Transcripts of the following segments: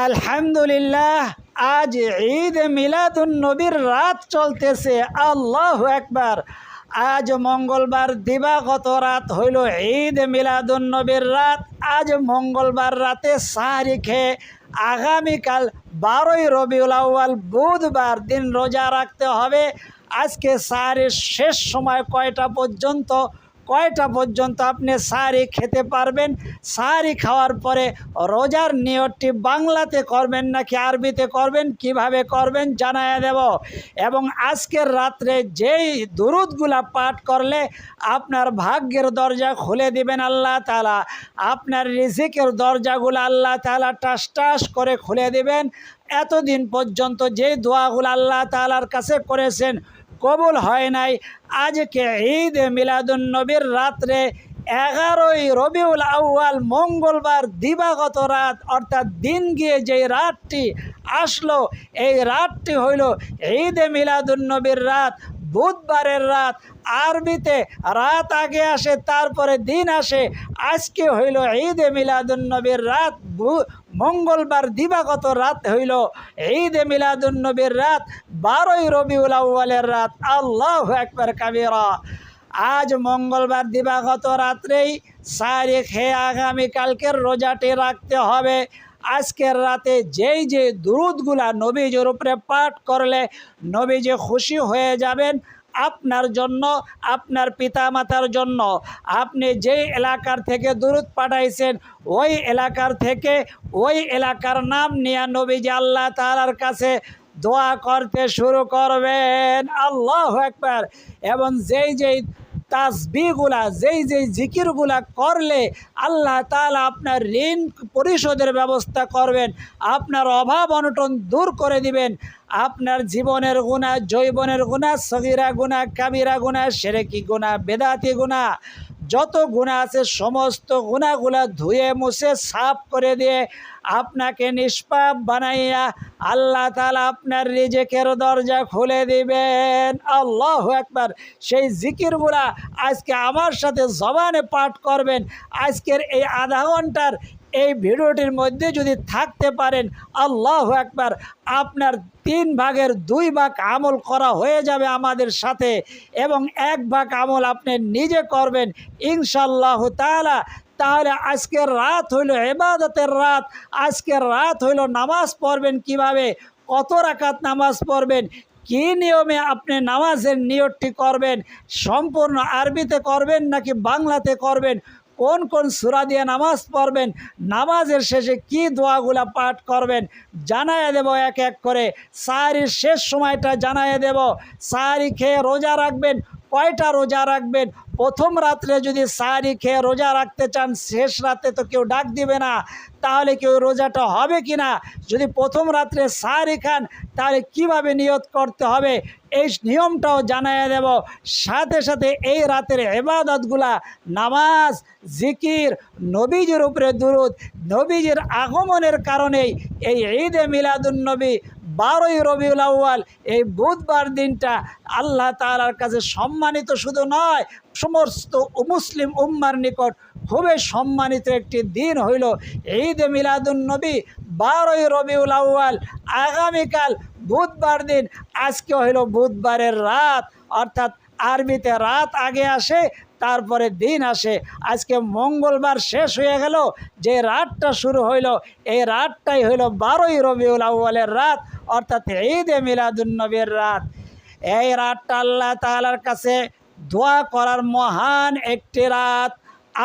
আলহামদুলিল্লাহ, আজ ঈদ মিলাদুন নবীর রাত চলতেছে। আল্লাহু আকবার। আজ মঙ্গলবার দিবাগত রাত হইল ঈদ মিলাদুন নবীর রাত। আজ মঙ্গলবার রাতে সাহরি খেয়ে আগামীকাল 12ই রবিউল আউয়াল বুধবার দিন রোজা রাখতে হবে। আজকে সাহরির শেষ সময় কয়টা পর্যন্ত আপনি সাহরি খেতে পারবেন। সাহরি খাওয়ার পরে রোজার নিয়তটি বাংলাতে করবেন নাকি আরবিতে করবেন, কিভাবে করবেন জানায়া দেব। এবং আজকের রাত্রে যেই দুরুদগুলা পাঠ করলে আপনার ভাগ্যের দরজা খুলে দিবেন আল্লাহ তাআলা, আপনার রিজিকের দরজাগুলো আল্লাহ তাআলা টাস টাস করে খুলে দিবেন। এতদিন পর্যন্ত যেই দোয়াগুলো আল্লাহ তাআলার কাছে করেছেন কবুল হয় নাই, আজকে ঈদ মিলাদুন নবীর রাত্রে 11ই রবিউল আউয়াল মঙ্গলবার দিবাগত রাত অর্থাৎ দিন গিয়ে যেই রাতটি আসলো, এই রাতটি হইল ঈদ মিলাদুন নবীর রাত, বুধবারের রাত। আরবিতে রাত আগে আসে তারপরে দিন আসে। আজকে হইল ঈদ মিলাদুন নবীর রাত, মঙ্গলবার দিবাগত রাত হইল ঈদ মিলাদুন নবীর রাত, 12ই রবিউল আউয়ালের রাত। আল্লাহু আকবার কাবীরা। আজ মঙ্গলবার দিবাগত রাত্রেই সাহরি খেয়ে আগামীকালকের রোজাটি রাখতে হবে। আজকের রাতে যেই যে দুরুদগুলা নবীজির উপরে পাঠ করলে নবীজি খুশি হয়ে যাবেন, আপনার জন্য, আপনার পিতামাতার জন্য। আপনি যেই এলাকার থেকে দুরুদ পাঠাইছেন ওই এলাকার থেকে ওই এলাকার নাম নিয়ে নবীজি আল্লাহ তাআলার কাছে দোয়া করতে শুরু করবেন। আল্লাহু আকবার। এবং যেই তাসবিহগুলা, যেই জিকিরগুলা করলে আল্লাহ তাআলা আপনার ঋণ পরিশোধের ব্যবস্থা করবেন, আপনার অভাব অনটন দূর করে দিবেন। আপনার জীবনের গুনাহ, যৌবনের গুনাহ, সগীরা গুনাহ, কাবিরা গুনাহ, শিরকি গুনাহ, বেদাতি গুনাহ, যত গুনাহ আছে সমস্ত গুনাহগুলা ধুয়ে মুছে সাফ করে দিয়ে আপনাকে নিষ্পাপ বানাইয়া আল্লাহ তাআলা আপনার রিজিকের দরজা খুলে দিবেন। আল্লাহু আকবার। সেই জিকিরগুলা আজকে আমার সাথে জবানে পাঠ করবেন। আজকের এই আধা ঘন্টার এই ভিডিওটির মধ্যে যদি থাকতে পারেন, আল্লাহু আকবার, আপনার 3 ভাগের 2 ভাগ আমল করা হয়ে যাবে আমাদের সাথে, এবং 1 ভাগ আমল আপনি নিজে করবেন ইনশাআল্লাহু তাআলা। তাহলে আজকের রাত হইল ইবাদতের রাত। আজকের রাত হইল নামাজ পড়বেন কিভাবে, কত রাকাত নামাজ পড়বেন, কী নিয়মে আপনি নামাজের নিয়তটি করবেন, সম্পূর্ণ আরবিতে করবেন নাকি বাংলাতে করবেন, কোন কোন সূরা দিয়ে নামাজ পড়বেন, নামাজের শেষে কি দোয়াগুলা পাঠ করবেন জানায়া দেব এক এক করে। সাহরির শেষ সময়টা জানায়া দেব। সাহরি খেয়ে রোজা রাখবেন, কয়টা রোজা রাখবেন। প্রথম রাত্রে যদি সাহরি খেয়ে রোজা রাখতে চান, শেষ রাতে তো কেউ ডাক দিবে না, তাহলে কেউ রোজাটা হবে কি না? যদি প্রথম রাত্রে সাহরি খান তাহলে কিভাবে নিয়ত করতে হবে এই নিয়মটাও জানাইয়া দেব। সাথে সাথে এই রাতের ইবাদতগুলা, নামাজ, জিকির, নবীজির উপরে দুরুদ, নবীজির আগমনের কারণেই এই ঈদে মিলাদুন নবী 12ই রবিউল আউয়াল এই বুধবার দিনটা আল্লাহ তাআলার কাছে সম্মানিত শুধু নয়, সমস্ত মুসলিম উম্মার নিকট খুবই সম্মানিত একটি দিন হইল ঈদে মিলাদুন নবী 12ই রবিউল আউয়াল। আগামীকাল বুধবার দিন, আজকে হইল বুধবারের রাত, অর্থাৎ আরবিতে রাত আগে আসে তারপরে দিন আসে। আজকে মঙ্গলবার শেষ হয়ে গেল, যে রাতটা শুরু হইল এই রাতটাই হইল 12ই রবিউল আউয়ালের রাত, অর্থাৎ ঈদে মিলাদুন নবীর রাত। এই রাতটা আল্লাহ তাআলার কাছে দোয়া করার মহান একটি রাত।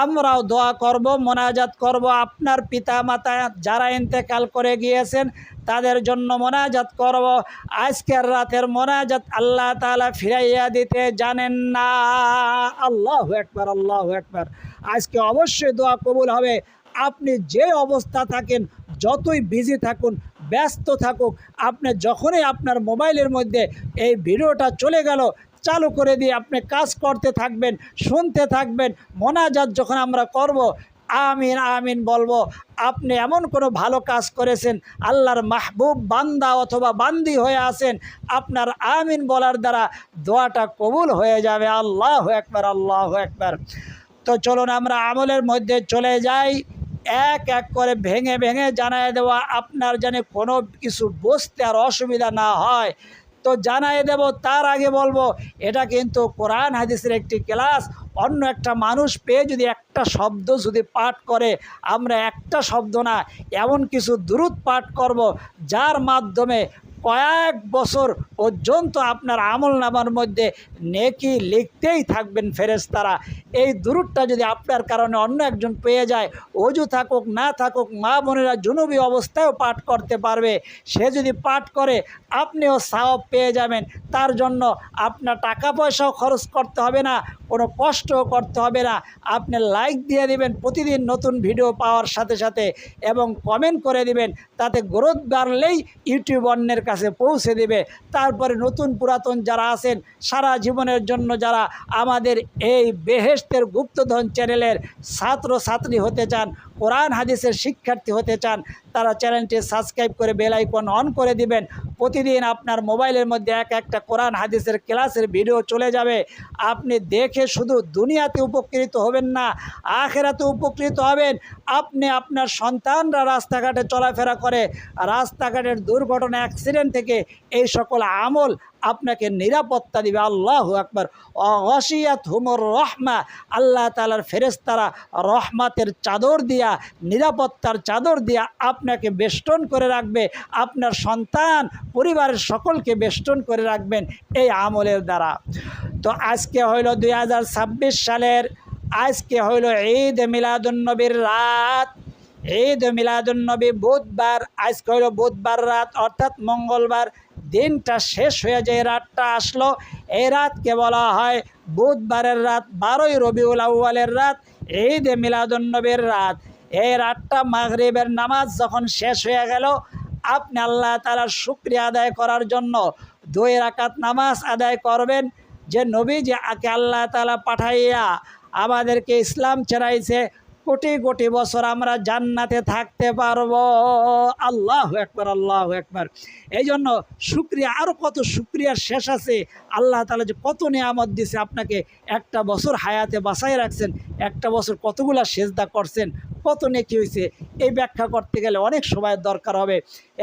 আমরাও দোয়া করব, মোনাজাত করব। আপনার পিতা মাতা যারা ইন্তেকাল করে গিয়েছেন তাদের জন্য মোনাজাত করব। আজকের রাতের মোনাজাত আল্লাহ তাআলা ফিরাইয়া দিতে জানেন না। আল্লাহু আকবার, আল্লাহু আকবার। আজকে অবশ্যই দোয়া কবুল হবে। আপনি যে অবস্থা থাকেন, যতই বিজি থাকুন, ব্যস্ত থাকুক, আপনি যখনই আপনার মোবাইলের মধ্যে এই ভিডিওটা চলে গেল চালু করে দিয়ে আপনি কাজ করতে থাকবেন, শুনতে থাকবেন। মোনাজাত যখন আমরা করব, আমিন আমিন বলবো। আপনি এমন কোনো ভালো কাজ করেছেন, আল্লাহর মাহবুব বান্দা অথবা বান্দি হয়ে আছেন, আপনার আমিন বলার দ্বারা দোয়াটা কবুল হয়ে যাবে। আল্লাহু আকবার, আল্লাহু আকবার। তো চলুন আমরা আমলের মধ্যে চলে যাই। এক এক করে ভেঙে ভেঙে জানায় দেওয়া, আপনার যেন কোনো কিছু বুঝতে আর অসুবিধা না হয়। তো জানাই দেব, তার আগে বলবো এটা কিন্তু কোরআন হাদিসের একটি ক্লাস। অন্য একটা মানুষ পেয়ে যদি একটা শব্দ যদি পাঠ করে, আমরা একটা শব্দ না, এমন কিছু দুরূদ পাঠ করব যার মাধ্যমে কয়েক বছর পর্যন্ত আপনার আমলনামার মধ্যে নেকি লিখতেই থাকবেন ফেরেশতারা। এই দুরূদটা যদি আপনার কারণে অন্য একজন পেয়ে যায়, অজু থাকুক না থাকুক, মা বোনেরা জুনুবি অবস্থায়ও পাঠ করতে পারবে। সে যদি পাঠ করে আপনিও সওয়াব পেয়ে যাবেন। তার জন্য আপনার টাকা পয়সাও খরচ করতে হবে না, কোনো কষ্টও করতে হবে না। আপনি লাইক দিয়ে দিবেন প্রতিদিন নতুন ভিডিও পাওয়ার সাথে সাথে, এবং কমেন্ট করে দিবেন। তাতে গ্রোথ বাড়লেই ইউটিউব অন্যের কাছে পৌঁছে দেবে। তারপরে নতুন পুরাতন যারা আছেন, সারা জীবনের জন্য যারা আমাদের এই বেহেশতের গুপ্তধন চ্যানেলের ছাত্র ছাত্রী হতে চান, কোরআন হাদিসের শিক্ষার্থী হতে চান, তারা চ্যানেলটি সাবস্ক্রাইব করে বেল আইকন অন করে দিবেন। প্রতিদিন আপনার মোবাইলের মধ্যে এক একটা কোরআন হাদিসের ক্লাসের ভিডিও চলে যাবে। আপনি দেখে শুধু দুনিয়াতে উপকৃত হবেন না, আখেরাতে উপকৃত হবেন। আপনি আপনার সন্তানরা রাস্তাঘাটে চলাফেরা করে, রাস্তাঘাটের দুর্ঘটনা অ্যাক্সিডেন্ট থেকে এই সকল আমল আপনাকে নিরাপত্তা দিবে। আল্লাহু আকবার। অগশিয়াত হুমুর রহমা, আল্লাহ তাআলার ফেরেশতারা রহমাতের চাদর দিয়া, নিরাপত্তার চাদর দিয়া আপনাকে বেষ্টন করে রাখবে। আপনার সন্তান পরিবারের সকলকে বেষ্টন করে রাখবেন এই আমলের দ্বারা। তো আজকে হইল 2026 সালের, আজকে হইল ঈদ মিলাদুন্নবীর রাত। ঈদ মিলাদুন্নবী বুধবার, আজকে হইল বুধবার রাত, অর্থাৎ মঙ্গলবার দিনটা শেষ হয়ে যায়, রাতটা আসলো। এই রাতকে বলা হয় বুধবারের রাত, 12ই রবিউল আউয়ালের রাত, ঈদ মিলাদুন্নবীর রাত। এই রাতটা মাগরিবের নামাজ যখন শেষ হয়ে গেল, আপনি আল্লাহ তাআলার শুকরিয়া আদায় করার জন্য 2 রাকাত নামাজ আদায় করবেন। যে নবী যে আকে আল্লাহ তাআলা পাঠাইয়া আমাদেরকে ইসলাম চেরাইছে, কোটি কোটি বছর আমরা জান্নাতে থাকতে পারবো। আল্লাহু আকবার, আল্লাহু আকবার। এই জন্য শুকরিয়া, আরও কত শুকরিয়ার শেষ আছে। আল্লাহ তাআলা যে কত নিয়ামত দিছে, আপনাকে একটা বছর হায়াতে বাঁচাই রাখছেন, একটা বছর কতগুলা সেজদা করছেন, কত নেকি হয়েছে, এই ব্যাখ্যা করতে গেলে অনেক সময়ের দরকার হবে।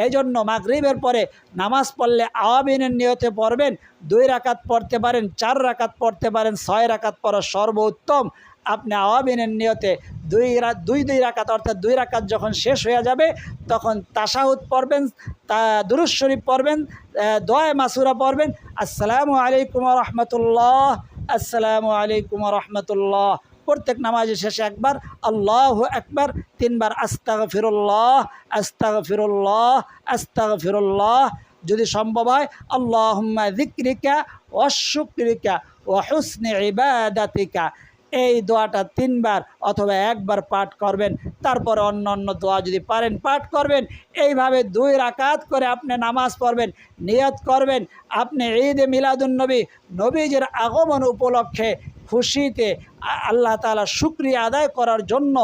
এই জন্য মাগরিবের পরে নামাজ পড়লে আওয়াবিনের নিয়তে পড়বেন। 2 রাকাত পড়তে পারেন, 4 রাকাত পড়তে পারেন, 6 রাকাত পড়া সর্বোত্তম। আপনি আওয়াবিনের নিয়তে 2 রাকাত, অর্থাৎ 2 রাকাত যখন শেষ হয়ে যাবে তখন তাশাহুদ পড়বেন, দুরূদ শরীফ পড়বেন, দোয়া মাসুরা পড়বেন। আসসালামু আলাইকুম ওয়া রাহমাতুল্লাহ, আসসালামু আলাইকুম ওয়া রাহমাতুল্লাহ। প্রত্যেক নামাজের শেষে একবার আল্লাহু আকবার, 3 বার আস্তাগফিরুল্লাহ, আস্তাগফিরুল্লাহ, আস্তাগফিরুল্লাহ। যদি সম্ভব হয় আল্লাহুম্মা যিকরিকা ওয়া শুকরিকা ওয়া হুসনি ইবাদাতিকা, এই দোয়াটা 3 বার অথবা 1 বার পাঠ করবেন। তারপরে অন্য অন্য দোয়া যদি পারেন পাঠ করবেন। এইভাবে 2 রাকাত করে আপনি নামাজ পড়বেন, নিয়ত করবেন আপনি ঈদে মিলাদুন্নবী, নবীজির আগমন উপলক্ষে খুশিতে আল্লাহ তাআলা শুকরিয়া আদায় করার জন্য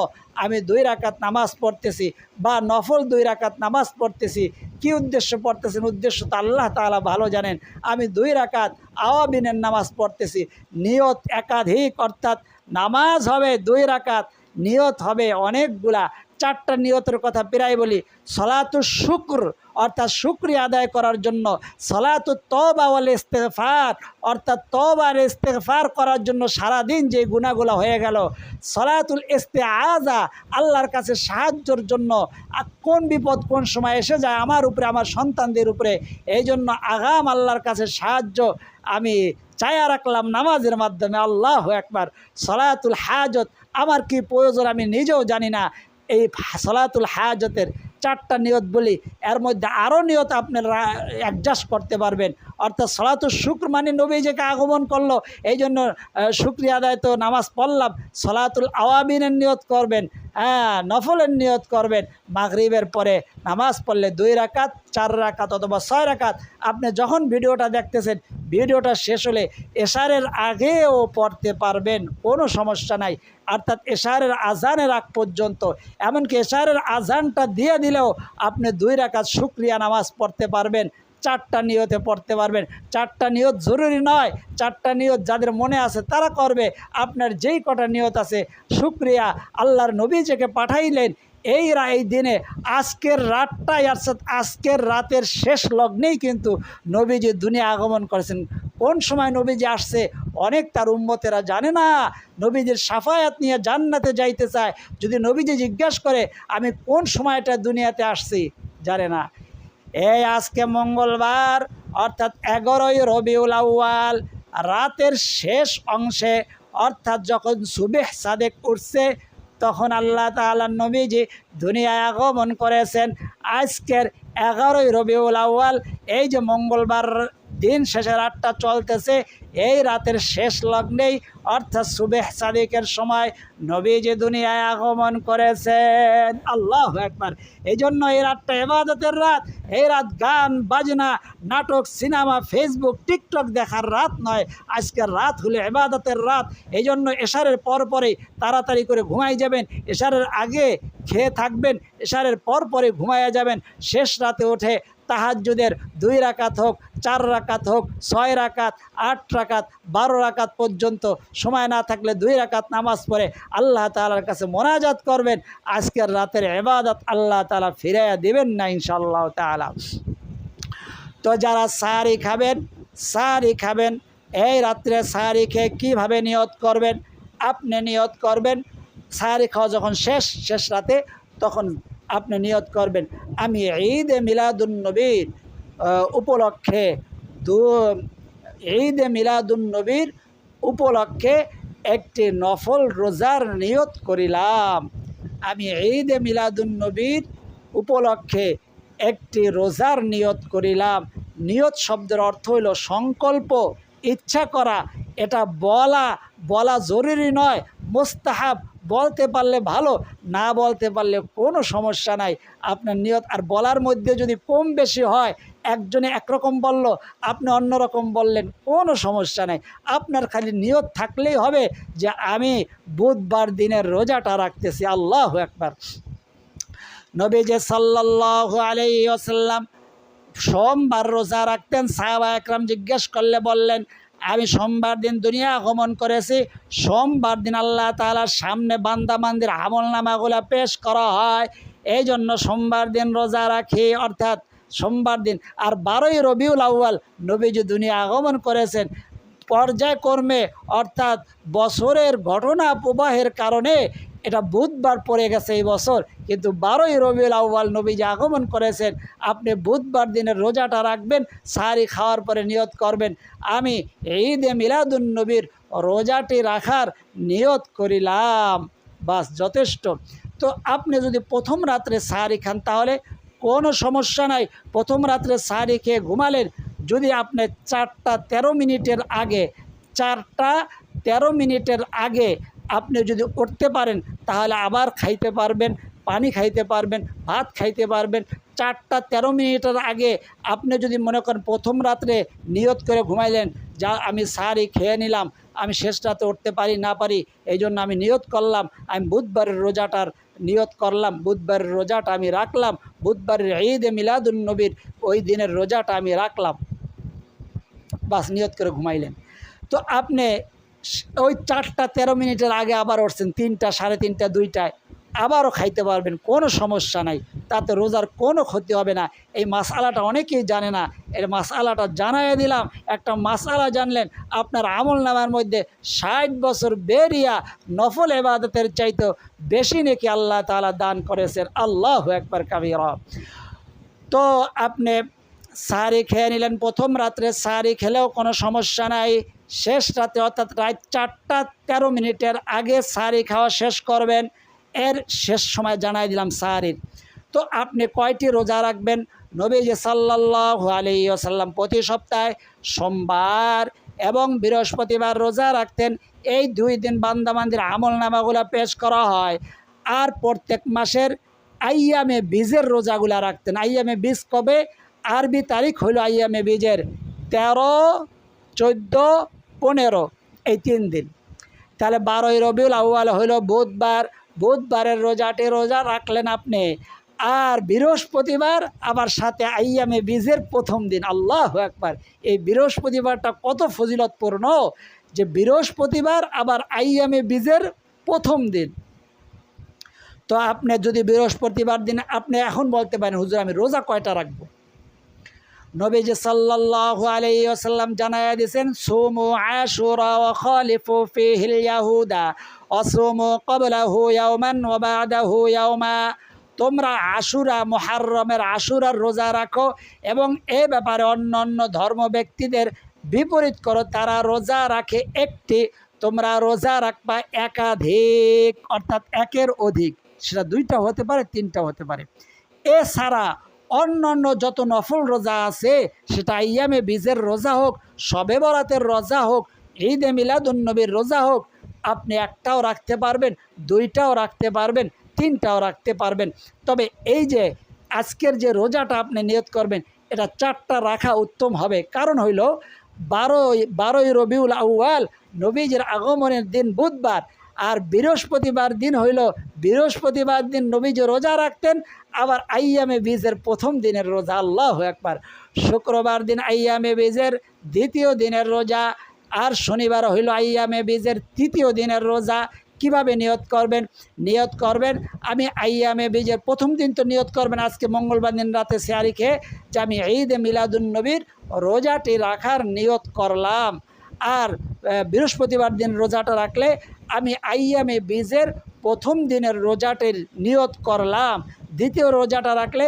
আমি 2 রাকাত নামাজ পড়তেছি, বা নফল 2 রাকাত নামাজ পড়তেছি। কি উদ্দেশ্য পড়তেছেন, উদ্দেশ্য তো আল্লাহ তাআলা ভালো জানেন। আমি 2 রাকাত আওয়াবিনের নামাজ পড়তেছি, নিয়ত একাধিক, অর্থাৎ নামাজ হবে 2 রাকাত, নিয়ত হবে অনেকগুলা। 4টা নিয়তের কথা প্রায় বলি। সলাতুল শুকর, অর্থাৎ শুকরিয়া আদায় করার জন্য। সলাতুত তওবা ওয়াল ইস্তিগফার, অর্থাৎ তওবা আর ইস্তিগফার করার জন্য সারাদিন যে গুনাহগুলো হয়ে গেল। সলাতুল ইস্তিআযা, আল্লাহর কাছে সাহায্যের জন্য। কোন বিপদ কোন সময় এসে যায় আমার উপরে, আমার সন্তানদের উপরে, এই জন্য আগাম আল্লাহর কাছে সাহায্য আমি চায়া রাখলাম নামাজের মাধ্যমে। আল্লাহু আকবার। সলাতুল হাজত, আমার কি প্রয়োজন আমি নিজেও জানি না। এই সলাতুল হাজতের 4টা নিয়ত বলি, এর মধ্যে আরও নিয়ত আপনারা অ্যাডজাস্ট করতে পারবেন। অর্থাৎ সলাতুল শুকর মানে নবী যে আগমন করলো, এই জন্য শুকরিয়া আদায় তো নামাজ পড়লাম। সলাতুল আওয়াবিনের নিয়ত করবেন, নফলের নিয়ত করবেন। মাগরিবের পরে নামাজ পড়লে 2 রাকাত, 4 রাকাত অথবা 6 রাকাত। আপনি যখন ভিডিওটা দেখতেছেন, ভিডিওটা শেষ হলে এশারের আগেও পড়তে পারবেন, কোনো সমস্যা নাই। অর্থাৎ এশারের আজানের আগ পর্যন্ত, এমনকি এশারের আজানটা দিয়ে দিলেও আপনি 2 রাকাত শুকরিয়া নামাজ পড়তে পারবেন। 4টা নিয়তে পড়তে পারবেন। 4টা নিয়ত জরুরি নয়, 4টা নিয়ত যাদের মনে আছে তারা করবে। আপনার যেই কটা নিয়ত আছে, শুকরিয়া আল্লাহর নবী যাকে পাঠাইলেন এই দিনে, আজকের রাতটাই, অর্থাৎ আজকের রাতের শেষ লগ্নেই কিন্তু নবীজি দুনিয়া আগমন করেছেন। কোন সময় নবীজি আসছে অনেক তার উম্মতেরা জানে না। নবীজির শাফায়াত নিয়ে জান্নাতে যাইতে চায়, যদি নবীজি জিজ্ঞাসা করে আমি কোন সময়টা দুনিয়াতে আসছি, জানে না। এই আজকে মঙ্গলবার, অর্থাৎ 11ই রবিউল আউয়াল, রাতের শেষ অংশে, অর্থাৎ যখন সুবহ সাদেক উঠছে, তখন আল্লাহ তাআলা নবীজি দুনিয়ায় আগমন করেছেন। আজকের 11ই রবিউল আউয়াল, এই যে মঙ্গলবার দিন শেষে রাতটা চলতেছে, এই রাতের শেষ লগ্নেই, অর্থাৎ সুবহ সাদিকের সময় নবীজি দুনিয়ায় আগমন করেছেন। আল্লাহু আকবার। এই জন্য এই রাতটা ইবাদতের রাত। এই রাত গান বাজনা, নাটক, সিনেমা, ফেসবুক, টিকটক দেখার রাত নয়। আজকের রাত হলো ইবাদতের রাত। এই জন্য এশারের পরে তাড়াতাড়ি করে ঘুমাই যাবেন, এশারের আগে খেয়ে থাকবেন, এশারের পরে ঘুমাইয়া যাবেন। শেষ রাতে ওঠে তাহাজ্জুদের 2 রাকাত হোক, 4 রাকাত হোক, 6 রাকাত, 8 রাকাত, 12 রাকাত পর্যন্ত, সময় না থাকলে 2 রাকাত নামাজ পড়ে আল্লাহ তাআলার কাছে মোনাজাত করবেন। আজকের রাতের ইবাদত আল্লাহ তাআলা ফিরাইয়া দিবেন না ইনশাআল্লাহ তাআলা। তো যারা সাহারি খাবেন, এই রাত্রে সাহারি খেয়ে কীভাবে নিয়ত করবেন? আপনি নিয়ত করবেন, সাহারি খাওয়া যখন শেষ রাতে, তখন আপনি নিয়ত করবেন আমি ঈদে মিলাদুন্নবীর উপলক্ষে একটি নফল রোজার নিয়ত করিলাম। আমি ঈদে মিলাদুন্নবীর উপলক্ষে একটি রোজার নিয়ত করিলাম। নিয়ত শব্দের অর্থ হইল সংকল্প, ইচ্ছা করা। এটা বলা জরুরি নয়, মুস্তাহাব। বলতে পারলে ভালো, না বলতে পারলে কোনো সমস্যা নাই। আপনার নিয়ত, আর বলার মধ্যে যদি কম বেশি হয়, একজনে একরকম বলল, আপনি অন্যরকম বললেন, কোনো সমস্যা নাই। আপনার খালি নিয়ত থাকলেই হবে যে আমি বুধবার দিনের রোজাটা রাখতেছি। আল্লাহু আকবার। নবীজি সাল্লাল্লাহু আলাইহি ওয়াসাল্লাম সোমবার রোজা রাখতেন। সাহাবা একরাম জিজ্ঞেস করলে বললেন, আমি সোমবার দিন দুনিয়া আগমন করেছি। সোমবার দিন আল্লাহ তাআলার সামনে বান্দাবান্দির আমলনামাগুলো পেশ করা হয়, এই জন্য সোমবার দিন রোজা রাখি, অর্থাৎ সোমবার দিন। আর 12ই রবিউল আউয়াল নবীজি দুনিয়া আগমন করেছেন। পর্যায়ক্রমে, অর্থাৎ বছরের ঘটনা প্রবাহের কারণে এটা বুধবার পড়ে গেছে এই বছর, কিন্তু 12ই রবিউল আউয়াল নবীজি আগমন করেছেন। আপনি বুধবার দিনের রোজাটা রাখবেন, সাহারি খাওয়ার পরে নিয়ত করবেন আমি ঈদে মিলাদুন্নবীর রোজাটি রাখার নিয়ত করিলাম, বাস যথেষ্ট। তো আপনি যদি প্রথম রাত্রে সাহারি খান তাহলে কোনো সমস্যা নাই। প্রথম রাত্রে সাহারি খেয়ে ঘুমালেন, যদি আপনি 4টা 13 মিনিটের আগে আপনি যদি উঠতে পারেন, তাহলে আবার খাইতে পারবেন, পানি খাইতে পারবেন, ভাত খাইতে পারবেন। 4টা 13 মিনিটের আগে আপনি যদি মনে করেন প্রথম রাত্রে নিয়ত করে ঘুমাইলেন, যা আমি সাহারি খেয়ে নিলাম, আমি শেষ রাতে উঠতে পারি না পারি, এই জন্য আমি নিয়ত করলাম আমি বুধবারের রোজাটার নিয়ত করলাম, বুধবারের রোজাটা আমি রাখলাম, বুধবারের ঈদে মিলাদুন্নবীর ওই দিনের রোজাটা আমি রাখলাম, বাস নিয়ত করে ঘুমাইলেন। তো আপনি ওই 4টা 13 মিনিটের আগে আবার উঠছেন, 3টা, 3:30, 2টায় আবারও খাইতে পারবেন, কোনো সমস্যা নাই, তাতে রোজার কোনো ক্ষতি হবে না। এই মাসআলাটা অনেকেই জানে না, এর মাসআলাটা জানাইয়া দিলাম। একটা মাসআলা জানলেন, আপনার আমলনামার মধ্যে 60 বছর বেরিয়া নফল ইবাদতের চাইতে বেশি নেকি আল্লাহ তাআলা দান করেছেন। আল্লাহু আকবার কাবীরা। তো আপনি সাহারি খেয়ে নিলেন, প্রথম রাত্রে সাহারি খেলেও কোনো সমস্যা নাই। শেষ রাতে, অর্থাৎ রাত 4টা 13 মিনিটের আগে সাহারি খাওয়া শেষ করবেন। এর শেষ সময় জানাই দিলাম সাহারির। তো আপনি কয়টি রোজা রাখবেন? নবীজি সাল্লাল্লাহু আলাইহি ওয়াসাল্লাম প্রতি সপ্তাহে সোমবার এবং বৃহস্পতিবার রোজা রাখতেন। এই 2 দিন বান্দাবান্দির আমলনামাগুলো পেশ করা হয়। আর প্রত্যেক মাসের আইয়ামে বীজের রোজাগুলা রাখতেন। আইয়ামে বীজ কবে? আরবি তারিখ হইল আইয়ামে বীজের 13, 14, 15, এই 3 দিন। তাহলে 12ই রবিউল আউয়াল হইল বুধবার। বুধবারের রোজা রাখলেন আপনি। আর বৃহস্পতিবার আবার সাথে আইয়ামে বীজের প্রথম দিন। আল্লাহু আকবার! এই বৃহস্পতিবারটা কত ফজিলতপূর্ণ যে বৃহস্পতিবার আবার আইয়ামে বীজের প্রথম দিন। তো আপনি যদি বৃহস্পতিবার দিন আপনি এখন বলতে পারেন, হুজুর আমি রোজা কয়টা রাখবো? নবীজি সাল্লাল্লাহু আলাইহি ওয়াসাল্লাম জানায়া দিয়েছেন, সুমু আশুরা ওয়া খালিফু ফিহিল ইয়াহুদা ওয়াসুমু ক্বাবলাহু ইয়াওমান ওয়া বা'দাহু ইয়াওমা। তোমরা আশুরা, মুহররমের আশুরার রোজা রাখো এবং এ ব্যাপারে অন্য অন্য ধর্ম ব্যক্তিদের বিপরীত করো। তারা রোজা রাখে একটি, তোমরা রোজা রাখবা একাধিক, অর্থাৎ একের অধিক। সেটা 2টা হতে পারে, 3টা হতে পারে। এছাড়া অন্যান্য যত নফল রোজা আছে, সেটা আইয়ামে বীজের রোজা হোক, শবে বরাতের রোজা হোক, ঈদে মিলাদুন্নবীর রোজা হোক, আপনি একটাও রাখতে পারবেন, 2টাও রাখতে পারবেন, 3টাও রাখতে পারবেন। তবে এই যে আজকের যে রোজাটা আপনি নিয়ত করবেন, এটা 4টা রাখা উত্তম হবে। কারণ হইল 12ই রবিউল আউয়াল নবীজির আগমনের দিন বুধবার, আর বৃহস্পতিবার দিন হইল, বৃহস্পতিবার দিন নবীজি রোজা রাখতেন, আবার আইয়ামে বীজের প্রথম দিনের রোজা। আল্লাহু আকবার! শুক্রবার দিন আইয়ামে বীজের দ্বিতীয় দিনের রোজা, আর শনিবার হইল আইয়ামে বীজের তৃতীয় দিনের রোজা। কিভাবে নিয়ত করবেন? নিয়ত করবেন, আমি আইয়ামে বীজের প্রথম দিন তো নিয়ত করবেন আজকে মঙ্গলবার দিন রাতে সেহারি খেয়ে যে আমি ঈদে মিলাদুন্নবীর রোজাটি রাখার নিয়ত করলাম। আর বৃহস্পতিবার দিন রোজাটা রাখলে আমি আইয়ামে বীজের প্রথম দিনের রোজাটির নিয়ত করলাম। দ্বিতীয় রোজাটা রাখলে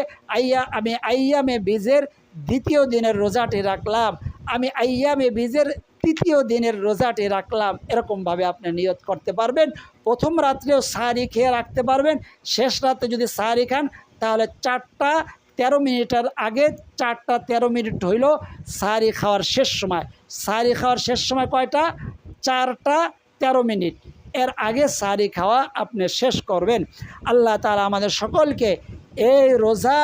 আমি আইয়ামে বীজের দ্বিতীয় দিনের রোজাটি রাখলাম, আমি আইয়ামে বীজের তৃতীয় দিনের রোজাটি রাখলাম। এরকমভাবে আপনি নিয়ত করতে পারবেন। প্রথম রাত্রেও সাহারি খেয়ে রাখতে পারবেন। শেষ রাতে যদি সাহারি খান তাহলে 4টা 13 মিনিটের আগে, 4টা 13 মিনিট হইল সাহারি খাওয়ার শেষ সময়। সাহারি খাওয়ার শেষ সময় কয়টা? 4টা 13 মিনিট। এর আগে সাহারি খাওয়া আপনি শেষ করবেন। আল্লাহ তাআলা আমাদের সকলকে এই রোজা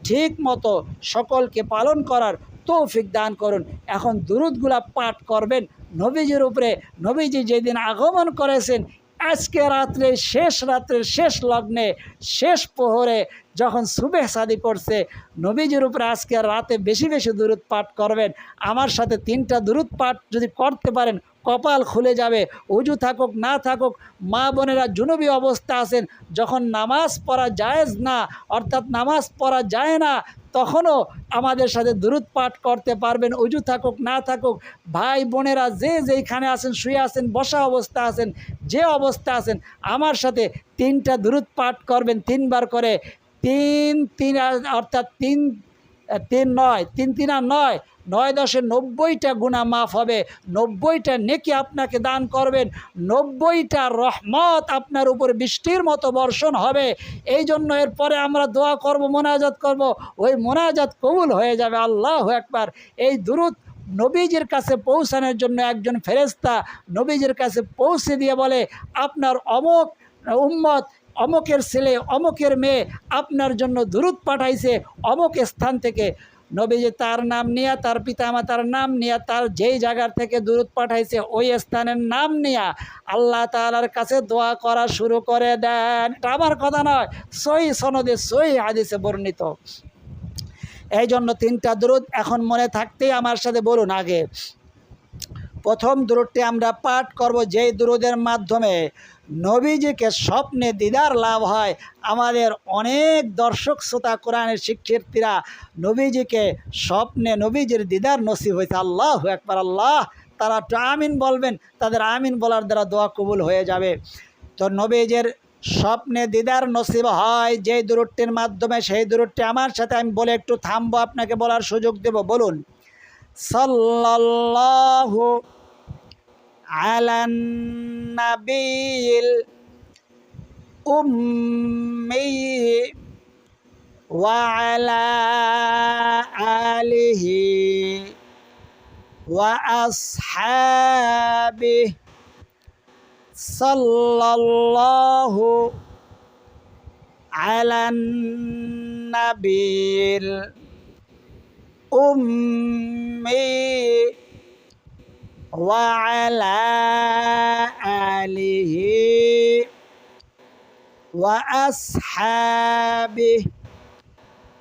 ঠিক মতো সকলকে পালন করার তৌফিক দান করুন। এখন দুরূদগুলা পাঠ করবেন নবীজির উপরে। নবীজি যেদিন আগমন করেছেন, আজকে রাত্রের শেষ লগ্নে, শেষ প্রহরে যখন সুবেহ সাদি করছে, নবীজির উপরে আজকে রাতে বেশি বেশি দুরূদ পাঠ করবেন। আমার সাথে 3টা দুরূদ পাঠ যদি করতে পারেন কপাল খুলে যাবে। উজু থাকুক না থাকুক, মা বোনেরা জুনুবি অবস্থা আছেন, যখন নামাজ পড়া জায়েজ না, অর্থাৎ নামাজ পড়া যায় না, তখনও আমাদের সাথে দুরূদ পাঠ করতে পারবেন। উজু থাকুক না থাকুক, ভাই বোনেরা যে যেইখানে আছেন, শুয়ে আছেন, বসা অবস্থা আছেন, যে অবস্থা আছেন, আমার সাথে 3টা দুরূদ পাঠ করবেন 3বার করে। 3 অর্থাৎ 3 9 3 আর 9, 9 × 90টা গুনাহ মাফ হবে, 90টা নেকি আপনাকে দান করবেন, 90টা রহমত আপনার উপর বৃষ্টির মতো বর্ষণ হবে। এই জন্য এরপরে আমরা দোয়া করব, মোনাজাত করব, ওই মোনাজাত কবুল হয়ে যাবে। আল্লাহু আকবার! এই দুরূদ নবীজির কাছে পৌঁছানোর জন্য একজন ফেরেশতা নবীজির কাছে পৌঁছে দিয়ে বলে, আপনার অমুক উম্মত, অমুকের ছেলে, অমুকের মেয়ে আপনার জন্য দুরূদ পাঠাইছে অমুক স্থান থেকে। নবীজি তার নাম নিয়ে, তার পিতামাতার নাম নিয়ে, তার যেই জায়গার থেকে দুরূদ পাঠাইছে ওই স্থানের নাম নিয়ে আল্লাহ তাআলার কাছে দোয়া করা শুরু করে দেন। এটা আমার কথা নয়, সহিহ সনদে সহিহ হাদিসে বর্ণিত। এই জন্য 3টা দুরূদ এখন মনে থাকতেই আমার সাথে বলুন। আগে প্রথম দুরূদটি আমরা পাঠ করব, যেই দুরূদের মাধ্যমে নবীজিকে স্বপ্নে দিদার লাভ হয়। আমাদের অনেক দর্শক শ্রোতা কোরআনের শিক্ষার্থীরা নবীজিকে স্বপ্নে নবীজির দিদার নসিব হয়েছে। আল্লাহু আকবার! আল্লাহ, তারা একটু আমিন বলবেন, তাদের আমিন বলার দ্বারা দোয়া কবুল হয়ে যাবে। তো নবীজির স্বপ্নে দিদার নসিব হয় যেই দুরূদটির মাধ্যমে, সেই দুরূদটি আমার সাথে আমি বলে একটু থামবো, আপনাকে বলার সুযোগ দেব। বলুন, সাল্লাল্লাহু আলান নাবিয়িল উম্মি ওয়া আলা আলিহি ওয়া আসহাবিহি সাল্লাল্লাহু আলান নাবিয়িল উম্মি ওয়া আলা আলিহি وأصحابه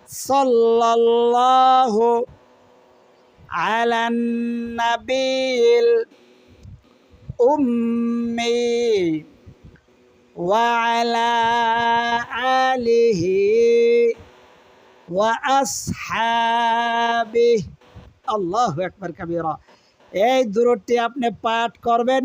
صلى الله على النبي الأمي وعلى آله وأصحابه আল্লাহু আকবার কাবীরা। এই দুরূদটি আপনি পাঠ করবেন,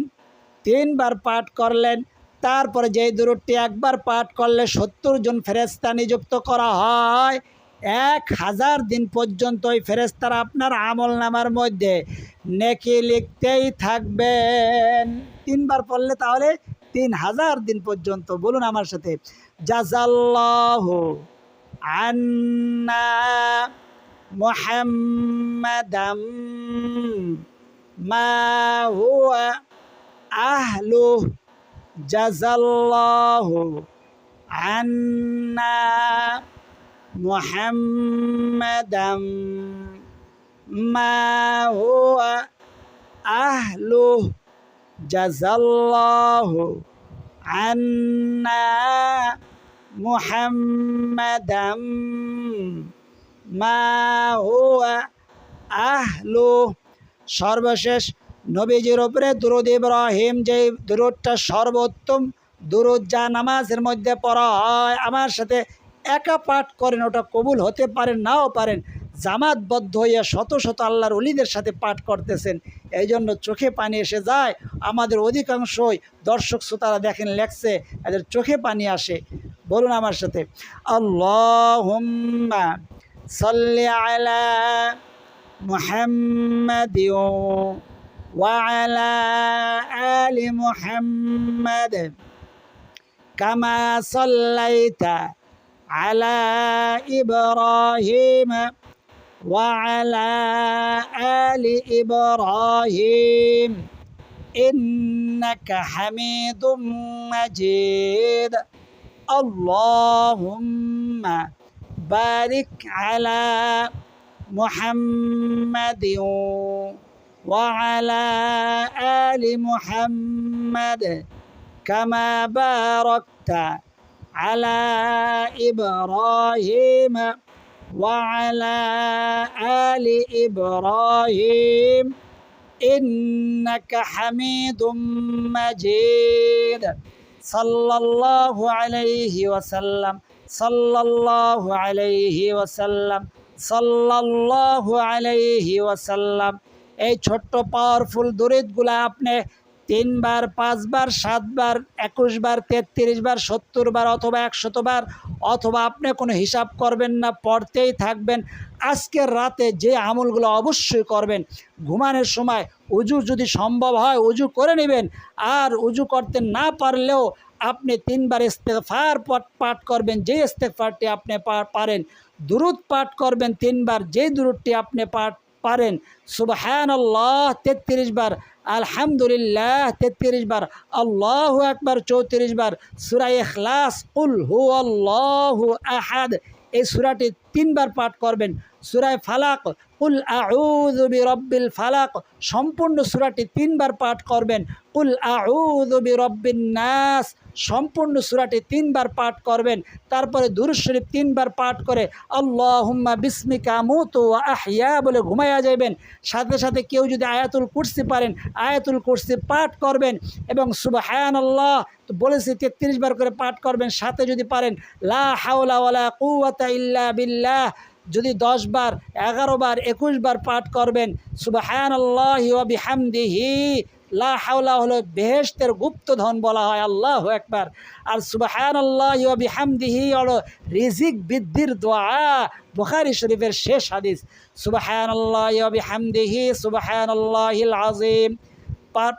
3 বার পাঠ করলেন। তারপরে যেই দুরূদটি একবার পাঠ করলে 70 জন ফেরেশতা নিযুক্ত করা হয়। 1000 দিন পর্যন্ত ওই ফেরেশতারা আপনার আমলনামার মধ্যে নেকি লিখতেই থাকবেন। 3 বার পড়লে তাহলে 3000 দিন পর্যন্ত। বলুন আমার সাথে, জাযাল্লাহু আন্না মুহাম্মাদাম মা হুয়া আহলু, জাযাল্লাহু আন্না মুহাম্মাদাম মা হুয়া আহলু, জাযাল্লাহু আন্না মুহাম্মাদাম মা হুয়া আহলু। সর্বশেষ নবীজির উপরে দুরূদ ইব্রাহিম, যে দুরূদটা সর্বোত্তম দুরূদ, যা নামাজের মধ্যে পড়া হয়, আমার সাথে একা পাঠ করেন, ওটা কবুল হতে পারেন নাও পারেন। জামাতবদ্ধ হইয়া শত শত আল্লাহর ওলিদের সাথে পাঠ করতেছেন, এই জন্য চোখে পানি এসে যায়। আমাদের অধিকাংশই দর্শক শ্রোতারা দেখেন লেখছে, এদের চোখে পানি আসে। বলুন আমার সাথে, আল্লাহুম্মা সাল্লি আলা মুহাম্মাদিন ওয়া আলা আলি মুহাম্মাদ কামা সাল্লাইতা আলা ইব্রাহিম ওয়া আলা আলি ইব্রাহিম ইন্নাকা হামিদুম মাজিদ। আল্লাহুম্মা বারিক আলা মুহাম্মাদিন ওয়া আলা আলি মুহাম্মাদ কামা বারাকতা আলা ইব্রাহিম ওয়া আলা আলি ইব্রাহিম ইন্নাকা হামিদুম মাজিদ। সাল্লাল্লাহু আলাইহি ওয়াসাল্লাম, সাল্লাল্লাহু আলাইহি ওয়াসাল্লাম, সাল্লাল্লাহু আলাইহি ওয়াসাল্লাম। এই ছোট্ট পাওয়ারফুল দুরূদগুলো আপনি 3 বার, 5 বার, 7 বার, 21 বার, 33 বার, 70 বার অথবা 100 বার, অথবা আপনি কোনো হিসাব করবেন না, পড়তেই থাকবেন। আজকের রাতে যে আমলগুলো অবশ্যই করবেন, ঘুমানোর সময় উজু যদি সম্ভব হয় উজু করে নেবেন, আর উজু করতে না পারলেও আপনি 3 বার ইস্তেগফার পাঠ করবেন, যে ইস্তেগফারটি আপনি পারেন। দুরূদ পাঠ করবেন 3 বার, যে দুরূদটি আপনি পারেন। সুবহানাল্লাহ 33 বার, আলহামদুলিল্লাহ 33 বার, আল্লাহু আকবার 34 বার, সূরা ইখলাস, কুল হুয়াল্লাহু আহাদ, এই সূরাটি 3 বার পাঠ করবেন। সূরা ফালাক, কুল আউযু বিরাব্বিল ফালাক, সম্পূর্ণ সূরাটি 3 বার পাঠ করবেন। কুল আউযু বিরাব্বিন নাস, সম্পূর্ণ সূরাটি 3 বার পাঠ করবেন। তারপরে দুরূদ শরীফ 3 বার পাঠ করে আল্লাহুম্মা বিসমিকা আমুতু ওয়া আহইয়া বলে ঘুমাইয়া যাবেন। সাথে সাথে কেউ যদি আয়াতুল কুরসি পারেন, আয়াতুল কুরসি পাঠ করবেন এবং সুবহানাল্লাহ তো বলেছি 33 বার করে পাঠ করবেন। সাথে যদি পারেন লা হাওলা ওয়ালা কুওয়াতা ইল্লা বিল্লাহ, যদি 10 বার, 11 বার, 21 বার পাঠ করবেন। সুবহানাল্লাহি ওয়া বিহামদিহি, লা হাওলা হলো বেহেশতের গুপ্তধন বলা হয়, আল্লাহু আকবার। আর সুবহানাল্লাহি ওয়া বিহামদিহি হলো রিজিক বৃদ্ধির দোয়া, বুখারী শরীফের শেষ হাদিস। সুবহানাল্লাহি ওয়া বিহামদিহি সুবহানাল্লাহিল আযীম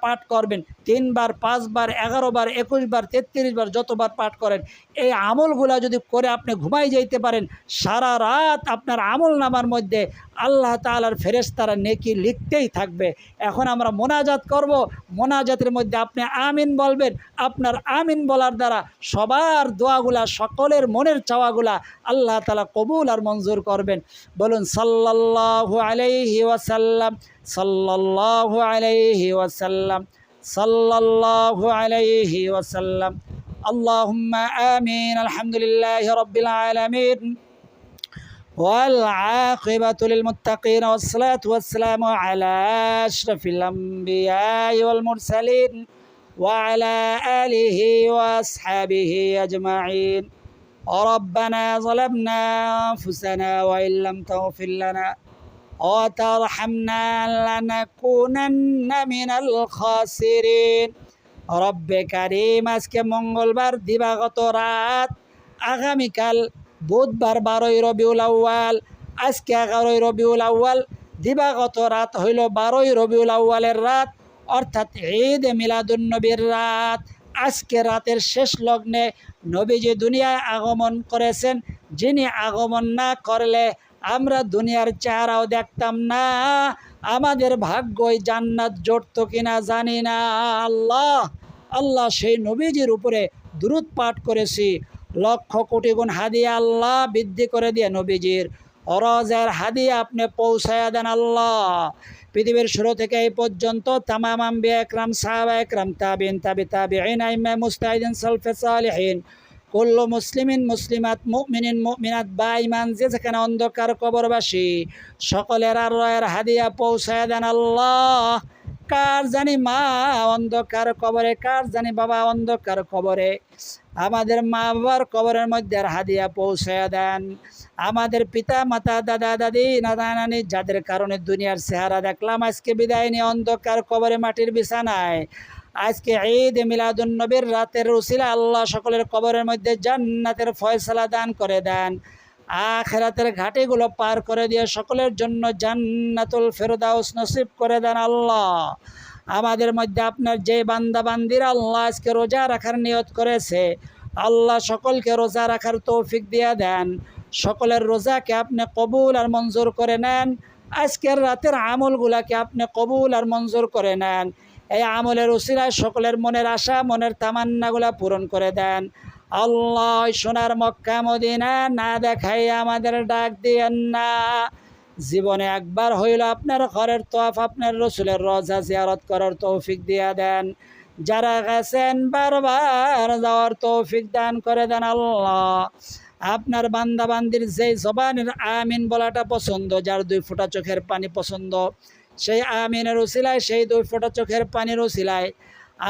পাঠ করবেন 3 বার, 5 বার, 11 বার, 21 বার, 33 বার, যতবার পাঠ করেন। এই আমলগুলা যদি করে আপনি ঘুমাই যাইতে পারেন, সারা রাত আপনার আমল নামার মধ্যে আল্লাহ তাআলার ফেরেশতারা নেকি লিখতেই থাকবে। এখন আমরা মোনাজাত করব, মোনাজাতের মধ্যে আপনি আমিন বলবেন। আপনার আমিন বলার দ্বারা সবার দোয়াগুলা, সকলের মনের চাওয়াগুলা আল্লাহ তাআলা কবুল আর মঞ্জুর করবেন। বলুন সাল্লাল্লাহু আলাইহি ওয়াসাল্লাম, সাল্লাল্লাহু আলাইহি ওয়াসাল্লাম, সাল্লাল্লাহু আলাইহি ওয়াসাল্লাম। اللهم آمين. الحمد لله رب العالمين والعاقبة للمتقين والصلاة والسلام على أشرف الأنبياء والمرسلين وعلى آله وأصحابه أجمعين. ربنا ظلمنا أنفسنا وإن لم تغفر لنا وترحمنا لنكونن من الخاسرين. রব্বে কারিম, আজকে মঙ্গলবার দিবাগত রাত, আগামীকাল বুধবার 12ই রবিউল আউয়াল, আজকে 11ই রবিউল আউয়াল, দিবাগত রাত হইল 12ই রবিউল আউয়ালের রাত, অর্থাৎ ঈদ মিলাদুন্নবীর রাত। আজকে রাতের শেষ লগ্নে নবীজি দুনিয়ায় আগমন করেছেন, যিনি আগমন না করলে আমরা দুনিয়ার চেহারাও দেখতাম না, আমাদের ভাগ্যই জান্নাত জড়ত কিনা জানি না। আল্লাহ সেই নবীজির উপরে দুরূদ পাঠ করেছি, লক্ষ কোটি গুণ হাদিয়া আল্লাহ বৃদ্ধি করে দিয়ে নবীজির রওজার হাদিয়া আপনি পৌঁছায়া দেন আল্লাহ। পৃথিবীর শুরু থেকে এই পর্যন্ত তামাম আম্বিয়া একরাম, সাহাবা একরাম, তাবিন, তাবিঈন, আইম্মা মুজতাহিদিন, সালফে সালিহিন, কুল্লু মুসলিমিন মুসলিমাত, মুমিনিন মুমিনাত বা ইমান, যে যেখানে অন্ধকার কবরবাসী সকলের আর রয়ের হাদিয়া পৌঁছায়া দেন আল্লাহ। কার জানি মা অন্ধকার কবরে, কার জানি বাবা অন্ধকার কবরে, আমাদের মা বাবার কবরের মধ্যে আর হাদিয়া পৌঁছায়া দেন। আমাদের পিতা মাতা, দাদা দাদি, নানা নানি, যাদের কারণে দুনিয়ার চেহারা দেখলাম, আজকে বিদায় নিয়ে অন্ধকার কবরে মাটির বিছানায়, আজকে ঈদ মিলাদুন্নবীর রাতের উসিলা আল্লাহ সকলের কবরের মধ্যে জান্নাতের ফয়সালা দান করে দেন। আখিরাতের ঘাটিগুলো পার করে দিয়ে সকলের জন্য জান্নাতুল ফেরদাউস নসিব করে দেন আল্লাহ। আমাদের মধ্যে আপনার যে বান্দা বান্দিরা আল্লাহ আজকে রোজা রাখার নিয়ত করেছে, আল্লাহ সকলকে রোজা রাখার তৌফিক দিয়ে দেন। সকলের রোজাকে আপনি কবুল আর মঞ্জুর করে নেন। আজকের রাতের আমলগুলাকে আপনি কবুল আর মঞ্জুর করে নেন। এই আমলের উসিলায় সকলের মনের আশা, মনের তামান্নাগুলা পূরণ করে দেন আল্লাহ। সোনার মক্কা মদিনা না দেখাই আমাদের ডাক দিয়েন না। জীবনে একবার হইল আপনার ঘরের তওয়াফ, আপনার রসুলের রওজা জিয়ারত করার তৌফিক দিয়া দেন। যারা গেছেন বারবার যাওয়ার তৌফিক দান করে দেন আল্লাহ। আপনার বান্দা বান্দির যেই জবানের আমিন বলাটা পছন্দ, যার 2 ফোঁটা চোখের পানি পছন্দ, সেই আমিনের উসিলায়, সেই 2 ফোঁটা চোখের পানির উসিলায়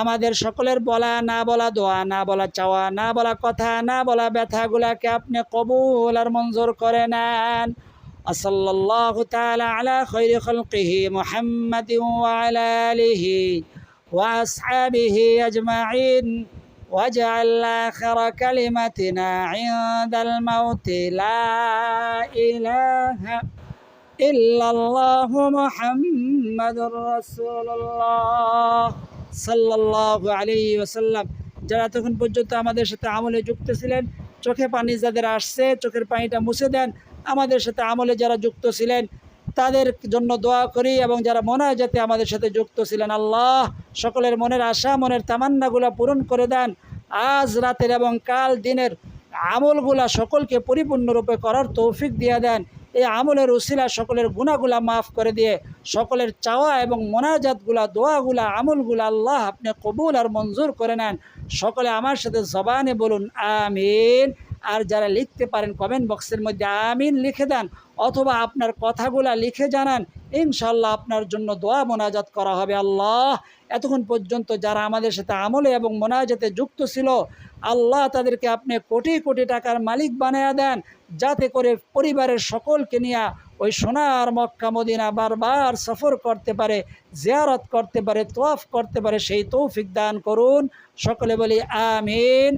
আমাদের সকলের বলা না বলা দোয়া, না বলা চাওয়া, না বলা কথা, না বলা ব্যথাগুলাকে আপনি কবুল আর মঞ্জুর করে নেন। সাল্লাল্লাহু তাআলা আলা খায়রি খালকিহি মুহাম্মাদিন ওয়া আলা আলিহি ওয়া আসহাবিহি আজমাইন ওয়াজআল আখিরা কালিমাতিনা ইনদাল মাউতি লা ইলাহা ইল্লাল্লাহু মুহাম্মাদুর রাসূলুল্লাহ সাল্লাল্লাহু আলাইহি ওয়াসাল্লাম। যারা তখন পর্যন্ত আমাদের সাথে আমলে যুক্ত ছিলেন, চোখে পানি যাদের আসছে চোখের পানিটা মুছে দেন। আমাদের সাথে আমলে যারা যুক্ত ছিলেন তাদের জন্য দোয়া করি, এবং যারা মোনাজাতে আমাদের সাথে যুক্ত ছিলেন আল্লাহ সকলের মনের আশা, মনের তামান্নাগুলা পূরণ করে দেন। আজ রাতের এবং কাল দিনের আমলগুলা সকলকে পরিপূর্ণরূপে করার তৌফিক দিয়ে দেন। এই আমলের উসিলা সকলের গুনাহগুলা মাফ করে দিয়ে সকলের চাওয়া এবং মোনাজাতগুলা, দোয়াগুলা, আমলগুলা আল্লাহ আপনি কবুল আর মঞ্জুর করে নেন। সকলে আমার সাথে জবানে বলুন আমিন। আর যারা লিখতে পারেন কমেন্ট বক্সের মধ্যে আমিন লিখে দেন, অথবা আপনার কথাগুলা লিখে জানান, ইনশাল্লাহ আপনার জন্য দোয়া মোনাজাত করা হবে আল্লাহ। এতক্ষণ পর্যন্ত যারা আমাদের সাথে আমলে এবং মোনাজাতে যুক্ত ছিল আল্লাহ তাদেরকে আপনি কোটি কোটি টাকার মালিক বানিয়ে দেন, যাতে করে পরিবারের সকলকে নিয়ে ওই সোনার মক্কা মদিনা বারবার সফর করতে পারে, জিয়ারত করতে পারে, তওয়াফ করতে পারে, সেই তৌফিক দান করুন। সকলে বলি আমিন।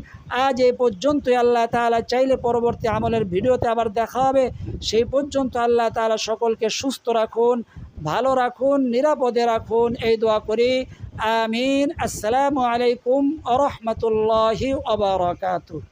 আজ এই পর্যন্তই। আল্লাহ তাআলা চাইলে পরবর্তী আমলের ভিডিওতে আবার দেখা হবে। সেই পর্যন্ত আল্লাহ তাআলা সকলকে সুস্থ রাখুন, ভালো রাখুন, নিরাপদে রাখুন, এই দোয়া করি আমিন। আসসালামু আলাইকুম ওয়া রাহমাতুল্লাহি ওয়া বারাকাতুহু।